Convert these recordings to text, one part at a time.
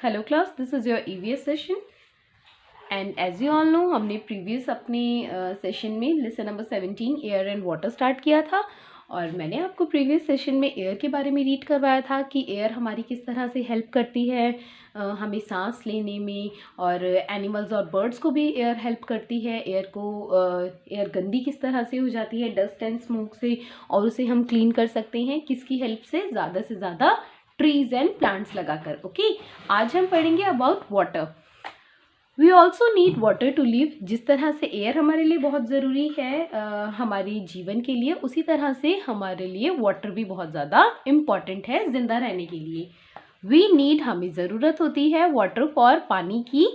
Hello class, this is your EVS session and as you all know हमने previous अपने session में lesson number 17 air and water start किया था और मैंने आपको प्रीवियस सेशन में एयर के बारे में रीड करवाया था कि एयर हमारी किस तरह से हेल्प करती है हमें सांस लेने में और एनिमल्स और बर्ड्स को भी एयर हेल्प करती है। एयर गंदी किस तरह से हो जाती है डस्ट एंड स्मोक से और उसे हम क्लीन कर सकते हैं किसकी हेल्प से ज़्यादा ट्रीज एंड प्लांट्स लगाकर। ओके, आज हम पढ़ेंगे about water. We also need water to live. जिस तरह से एयर हमारे लिए बहुत ज़रूरी है हमारे जीवन के लिए, उसी तरह से हमारे लिए वाटर भी बहुत ज़्यादा इम्पॉर्टेंट है ज़िंदा रहने के लिए। वी नीड, हमें ज़रूरत होती है वाटर फॉर, पानी की।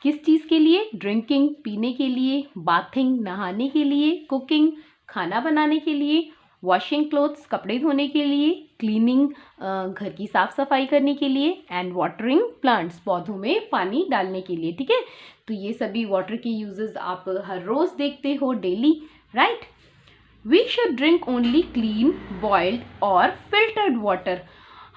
किस चीज़ के लिए? ड्रिंकिंग, पीने के लिए, बाथिंग, नहाने के लिए, कुकिंग, खाना बनाने के लिए, वॉशिंग क्लोथ्स, कपड़े धोने के लिए, क्लीनिंग, घर की साफ सफाई करने के लिए, एंड वाटरिंग प्लांट्स, पौधों में पानी डालने के लिए। ठीक है, तो ये सभी वाटर के यूजेस आप हर रोज देखते हो daily, right. We should drink only clean, boiled और फिल्टर्ड वाटर।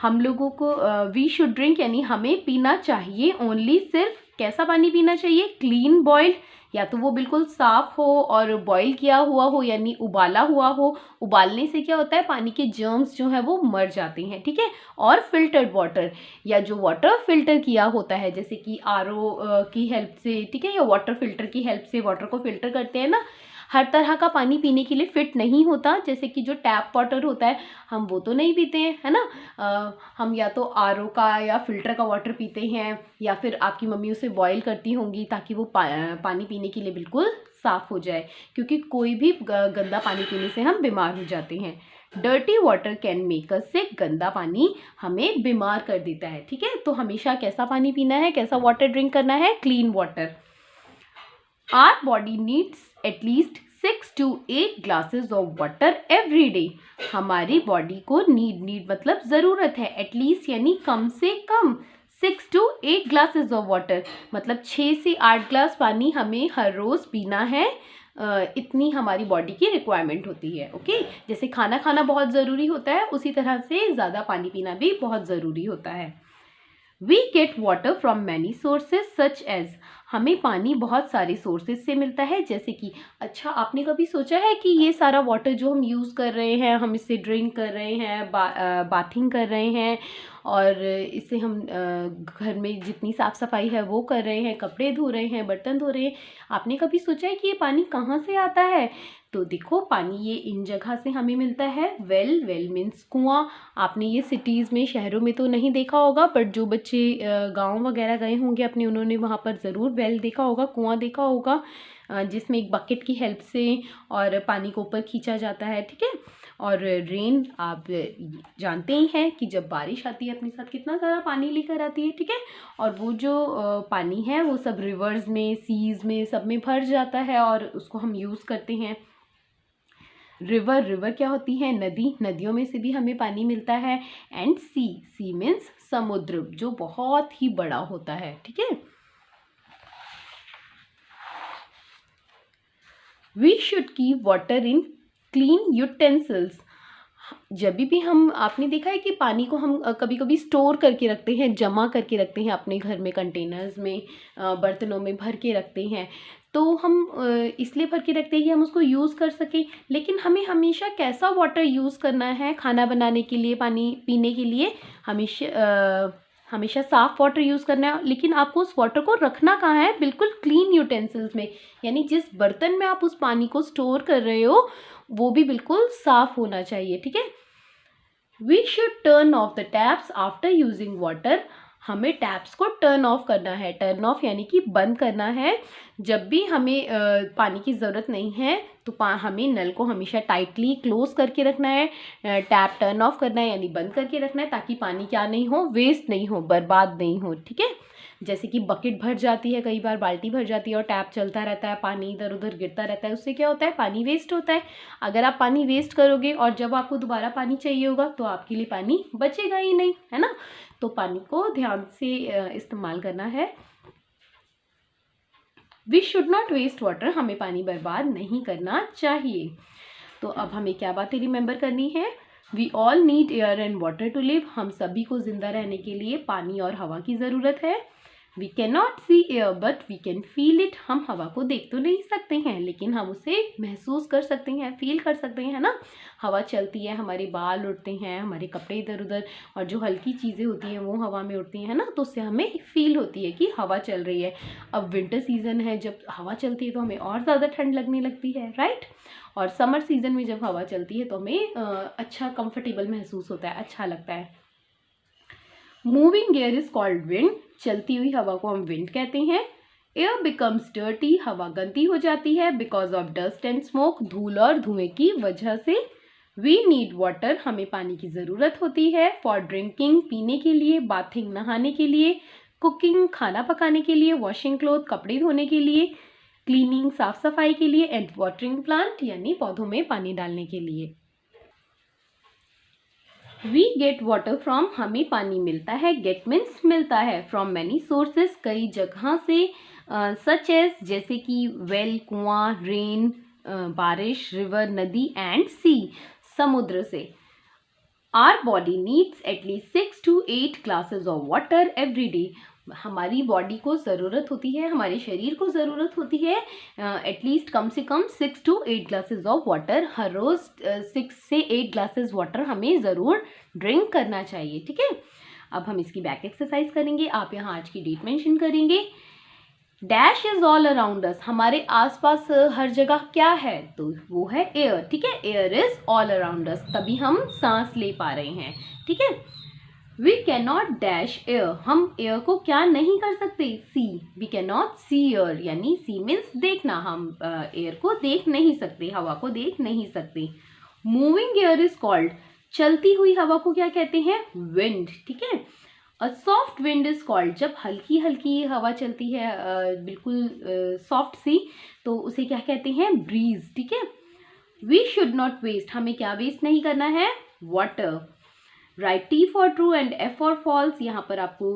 हम लोगों को वी शुड ड्रिंक यानी हमें पीना चाहिए ओनली, सिर्फ कैसा पानी पीना चाहिए? क्लीन बॉइल्ड, या तो वो बिल्कुल साफ हो और बॉईल किया हुआ हो यानी उबाला हुआ हो। उबालने से क्या होता है, पानी के जर्म्स जो है वो मर जाते हैं। ठीक है, और फिल्टर्ड वाटर, या जो वाटर फिल्टर किया होता है जैसे कि आरओ की हेल्प से, ठीक है, या वाटर फिल्टर की हेल्प से वाटर को फिल्टर करते हैं ना। हर तरह का पानी पीने के लिए फिट नहीं होता, जैसे कि जो टैप वाटर होता है हम वो तो नहीं पीते हैं, है ना। हम या तो आरओ का या फिल्टर का वाटर पीते हैं, या फिर आपकी मम्मी उसे बॉईल करती होंगी ताकि वो पानी पीने के लिए बिल्कुल साफ़ हो जाए, क्योंकि कोई भी गंदा पानी पीने से हम बीमार हो जाते हैं। Dirty water can make us sick, गंदा पानी हमें बीमार कर देता है। ठीक है, तो हमेशा कैसा पानी पीना है, कैसा वाटर ड्रिंक करना है? Clean water. Our body needs at least 6 to 8 glasses of water every day. हमारी बॉडी को नीड मतलब ज़रूरत है, एटलीस्ट यानी कम से कम 6 to 8 glasses of water, मतलब 6 से 8 ग्लास पानी हमें हर रोज़ पीना है। इतनी हमारी बॉडी की रिक्वायरमेंट होती है। ओके, जैसे खाना खाना बहुत ज़रूरी होता है, उसी तरह से ज़्यादा पानी पीना भी बहुत ज़रूरी होता है। We get water from many sources such as, हमें पानी बहुत सारे सोर्सेज से मिलता है, जैसे कि अच्छा आपने कभी सोचा है कि ये सारा वाटर जो हम यूज़ कर रहे हैं, हम इससे ड्रिंक कर रहे हैं, बाथिंग कर रहे हैं और इससे हम घर में जितनी साफ़ सफाई है वो कर रहे हैं, कपड़े धो रहे हैं, बर्तन धो रहे हैं, आपने कभी सोचा है कि ये पानी कहाँ से आता है? तो देखो, पानी ये इन जगह से हमें मिलता है। वेल मीन्स कुआं। आपने ये सिटीज़ में, शहरों में तो नहीं देखा होगा, बट जो बच्चे गांव वगैरह गए होंगे अपने, उन्होंने वहाँ पर ज़रूर वेल देखा होगा, कुआं देखा होगा, जिसमें एक बकेट की हेल्प से और पानी को ऊपर खींचा जाता है। ठीक है, और रेन आप जानते ही हैं कि जब बारिश आती है अपने साथ कितना सारा पानी लेकर आती है। ठीक है, और वो जो पानी है वो सब रिवर्स में, सीज में, सब में भर जाता है और उसको हम यूज़ करते हैं। रिवर क्या होती है? नदी, नदियों में से भी हमें पानी मिलता है। एंड सी मीन्स समुद्र, जो बहुत ही बड़ा होता है। ठीक है, we should keep water in clean utensils. जब भी हम, आपने देखा है कि पानी को हम कभी कभी स्टोर करके रखते हैं, जमा करके रखते हैं अपने घर में, कंटेनर्स में, बर्तनों में भर के रखते हैं। तो हम इसलिए भर के रखते हैं कि हम उसको यूज़ कर सकें, लेकिन हमें हमेशा कैसा वाटर यूज़ करना है? खाना बनाने के लिए, पानी पीने के लिए हमेशा साफ़ वाटर यूज़ करना है, लेकिन आपको उस वाटर को रखना कहाँ है? बिल्कुल क्लीन यूटेंसिल्स में, यानी जिस बर्तन में आप उस पानी को स्टोर कर रहे हो वो भी बिल्कुल साफ़ होना चाहिए। ठीक है, we should turn off the taps after using water, हमें टैप्स को टर्न ऑफ करना है। टर्न ऑफ यानी कि बंद करना है। जब भी हमें पानी की ज़रूरत नहीं है तो हमें नल को हमेशा टाइटली क्लोज करके रखना है। टैप टर्न ऑफ करना है यानी बंद करके रखना है, ताकि पानी क्या नहीं हो, वेस्ट नहीं हो, बर्बाद नहीं हो। ठीक है, जैसे कि बकेट भर जाती है, कई बार बाल्टी भर जाती है और टैप चलता रहता है, पानी इधर उधर गिरता रहता है, उससे क्या होता है? पानी वेस्ट होता है। अगर आप पानी वेस्ट करोगे और जब आपको दोबारा पानी चाहिए होगा तो आपके लिए पानी बचेगा ही नहीं, है ना। तो पानी को ध्यान से इस्तेमाल करना है। We should not waste water, हमें पानी बर्बाद नहीं करना चाहिए। तो अब हमें क्या बातें रिमेंबर करनी है? We all need air and water to live. हम सभी को जिंदा रहने के लिए पानी और हवा की ज़रूरत है। We can not see air but we can feel it. हम हवा को देख तो नहीं सकते हैं लेकिन हम उसे महसूस कर सकते हैं, फील कर सकते हैं, है ना। हवा चलती है, हमारे बाल उड़ते हैं, हमारे कपड़े इधर उधर, और जो हल्की चीज़ें होती हैं वो हवा में उड़ती हैं, है ना, तो उससे हमें फील होती है कि हवा चल रही है। अब विंटर सीजन है, जब हवा चलती है तो हमें और ज़्यादा ठंड लगने लगती है, राइट। और समर सीजन में जब हवा चलती है तो हमें अच्छा कंफर्टेबल महसूस होता है, अच्छा लगता है। Moving air is called wind. चलती हुई हवा को हम विंड कहते हैं। Air becomes dirty. हवा गंदी हो जाती है because of dust and smoke. धूल और धुएं की वजह से। We need water. हमें पानी की ज़रूरत होती है। फॉर ड्रिंकिंग, पीने के लिए। बाथिंग, नहाने के लिए। कुकिंग, खाना पकाने के लिए। वॉशिंग क्लोथ, कपड़े धोने के लिए। क्लीनिंग, साफ सफाई के लिए। एंड वाटरिंग प्लांट, यानी पौधों में पानी डालने के लिए। We get water from. हमें पानी मिलता है। गेट मीन्स मिलता है। फ्रॉम मैनी सोर्सेस, कई जगह से। सच एज, जैसे कि वेल, कुआं, रेन, बारिश, रिवर, नदी, एंड सी, समुद्र से। Our body needs at least 6 to 8 glasses of water every day. हमारी बॉडी को ज़रूरत होती है, हमारे शरीर को ज़रूरत होती है एटलीस्ट कम से कम 6 to 8 ग्लासेस ऑफ वाटर। हर रोज़ 6 से 8 ग्लासेस वाटर हमें ज़रूर ड्रिंक करना चाहिए, ठीक है। अब हम इसकी बैक एक्सरसाइज करेंगे। आप यहाँ आज की डेट मेंशन करेंगे। डैश इज ऑल अराउंड अस। हमारे आसपास हर जगह क्या है, तो वो है एयर, ठीक है। Air is all around us, तभी हम सांस ले पा रहे हैं, ठीक है। We can not dash air. हम एयर को क्या नहीं कर सकते, see. We can not see air, यानी सी मीन्स देखना। हम एयर को देख नहीं सकते, हवा को देख नहीं सकते। Moving air is called. चलती हुई हवा को क्या कहते हैं, विंड, ठीक है। A soft wind is called. जब हल्की हल्की हवा चलती है बिल्कुल सॉफ्ट सी, तो उसे क्या कहते हैं, ब्रीज, ठीक है। We should not waste. हमें क्या वेस्ट नहीं करना है, water. Write T for true and F for false. यहाँ पर आपको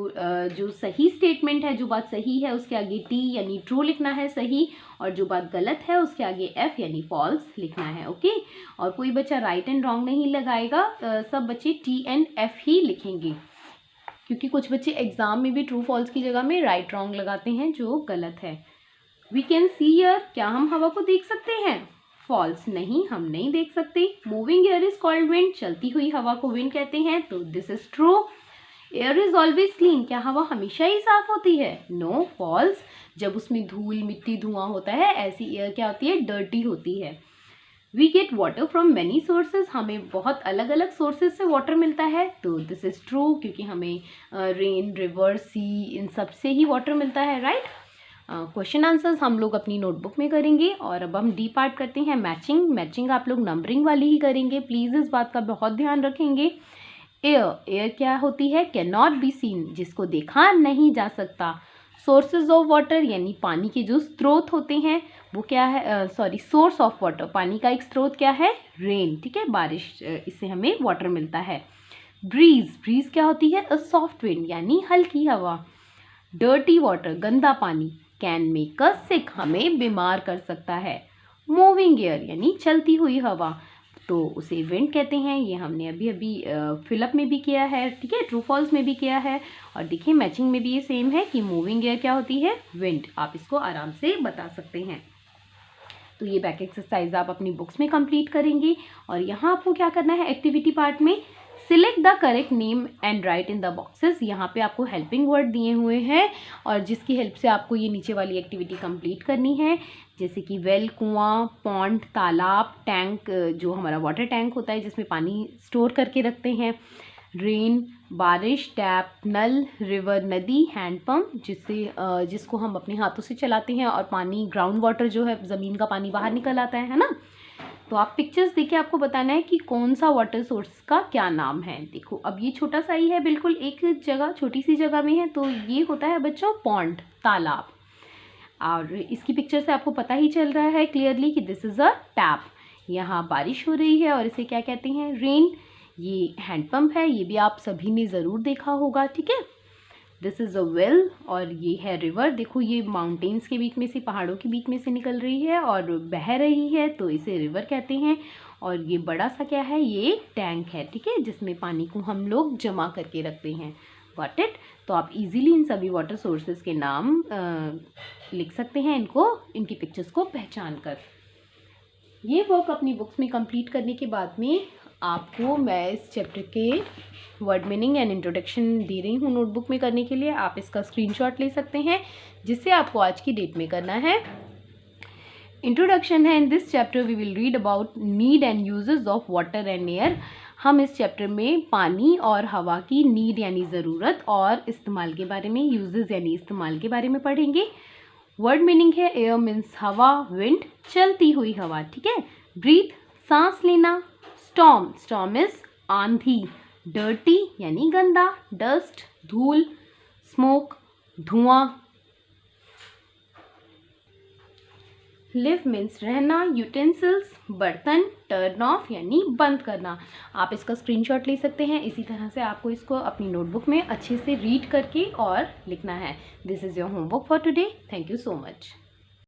जो सही स्टेटमेंट है, जो बात सही है, उसके आगे टी यानी ट्रू लिखना है, सही, और जो बात गलत है उसके आगे एफ यानी फॉल्स लिखना है, ओके। और कोई बच्चा राइट एंड रॉन्ग नहीं लगाएगा, सब बच्चे टी एंड एफ ही लिखेंगे, क्योंकि कुछ बच्चे एग्जाम में भी ट्रू फॉल्स की जगह में राइट रॉन्ग लगाते हैं, जो गलत है। We can see air. क्या हम हवा को देख सकते हैं, फॉल्स, नहीं, हम नहीं देख सकते। Moving air is called wind. चलती हुई हवा को विंड कहते हैं, तो this is true. Air is always clean. क्या हवा हमेशा ही साफ होती है, नो, फॉल्स। जब उसमें धूल, मिट्टी, धुआं होता है, ऐसी एयर क्या होती है, डर्टी होती है। We get water from many sources. हमें बहुत अलग अलग सोर्सेज से वाटर मिलता है, तो दिस इज ट्रू, क्योंकि हमें रेन, रिवर, सी, इन सब से ही वाटर मिलता है, राइट। क्वेश्चन आंसर्स हम लोग अपनी नोटबुक में करेंगे। और अब हम डी पार्ट करते हैं, मैचिंग। मैचिंग आप लोग नंबरिंग वाली ही करेंगे, प्लीज़ इस बात का बहुत ध्यान रखेंगे। एयर, एयर क्या होती है, कैन नॉट बी सीन, जिसको देखा नहीं जा सकता। सोर्सेज ऑफ वाटर, यानी पानी के जो स्रोत होते हैं वो क्या है, सॉरी, सोर्स ऑफ वाटर, पानी का एक स्रोत क्या है, रेन, ठीक है, बारिश, इससे हमें वाटर मिलता है। ब्रीज, ब्रीज क्या होती है, अ सॉफ्ट विंड, यानी हल्की हवा। डर्टी वाटर, गंदा पानी। कैन मेक अस सिक, हमें बीमार कर सकता है। मूविंग एयर, यानी चलती हुई हवा, तो उसे विंड कहते हैं। ये हमने अभी अभी फिलअप में भी किया है, ठीक है, ट्रू फॉल्स में भी किया है। और देखिए मैचिंग में भी ये सेम है कि मूविंग एयर क्या होती है, विंड। आप इसको आराम से बता सकते हैं। तो ये बैक एक्सरसाइज आप अपनी बुक्स में कंप्लीट करेंगे। और यहाँ आपको क्या करना है, एक्टिविटी पार्ट में select the correct name and right in the boxes. यहाँ पे आपको हेल्पिंग वर्ड दिए हुए हैं और जिसकी हेल्प से आपको ये नीचे वाली एक्टिविटी कंप्लीट करनी है, जैसे कि वेल, कुआं, पॉन्ड, तालाब, टैंक, जो हमारा वाटर टैंक होता है जिसमें पानी स्टोर करके रखते हैं, रेन, बारिश, टैप, नल, रिवर, नदी, हैंडपम्प, जिसको हम अपने हाथों से चलाते हैं, और पानी, ग्राउंड वाटर जो है, ज़मीन का पानी बाहर निकल आता है ना। तो आप पिक्चर्स देखिए, आपको बताना है कि कौन सा वाटर सोर्स का क्या नाम है। देखो अब ये छोटा सा ही है, बिल्कुल एक जगह, छोटी सी जगह में है, तो ये होता है बच्चों पॉन्ड, तालाब। और इसकी पिक्चर से आपको पता ही चल रहा है क्लियरली कि दिस इज़ अ टैप। यहाँ बारिश हो रही है और इसे क्या कहते हैं, रेन। ये हैंडपम्प है, ये भी आप सभी ने ज़रूर देखा होगा, ठीक है। दिस इज़ अ वेल, और ये है रिवर। देखो ये माउंटेन्स के बीच में से, पहाड़ों के बीच में से निकल रही है और बह रही है, तो इसे रिवर कहते हैं। और ये बड़ा सा क्या है, ये टैंक है, ठीक है, जिसमें पानी को हम लोग जमा करके रखते हैं। Got it. तो आप इजीली इन सभी वाटर सोर्सेज के नाम लिख सकते हैं, इनकी पिक्चर्स को पहचान कर। ये वर्क अपनी बुक्स में कंप्लीट करने के बाद में आपको मैं इस चैप्टर के वर्ड मीनिंग एंड इंट्रोडक्शन दे रही हूँ नोटबुक में करने के लिए। आप इसका स्क्रीनशॉट ले सकते हैं, जिससे आपको आज की डेट में करना है। इंट्रोडक्शन है। In this chapter we will read about need and uses of water and air. हम इस चैप्टर में पानी और हवा की नीड यानी ज़रूरत और इस्तेमाल के बारे में, यूजेस यानी इस्तेमाल के बारे में पढ़ेंगे। वर्ड मीनिंग है, एयर मीन्स हवा, विंड चलती हुई हवा, ठीक है। ब्रीथ सांस लेना। स्टॉर्म, स्टॉर्म इज आंधी। डर्टी यानी गंदा, डस्ट धूल, स्मोक धुआं। लिव मीन्स रहना। यूटेंसिल्स बर्तन। टर्न ऑफ यानी बंद करना। आप इसका स्क्रीनशॉट ले सकते हैं। इसी तरह से आपको इसको अपनी नोटबुक में अच्छे से रीड करके और लिखना है। This is your homework for today. Thank you so much.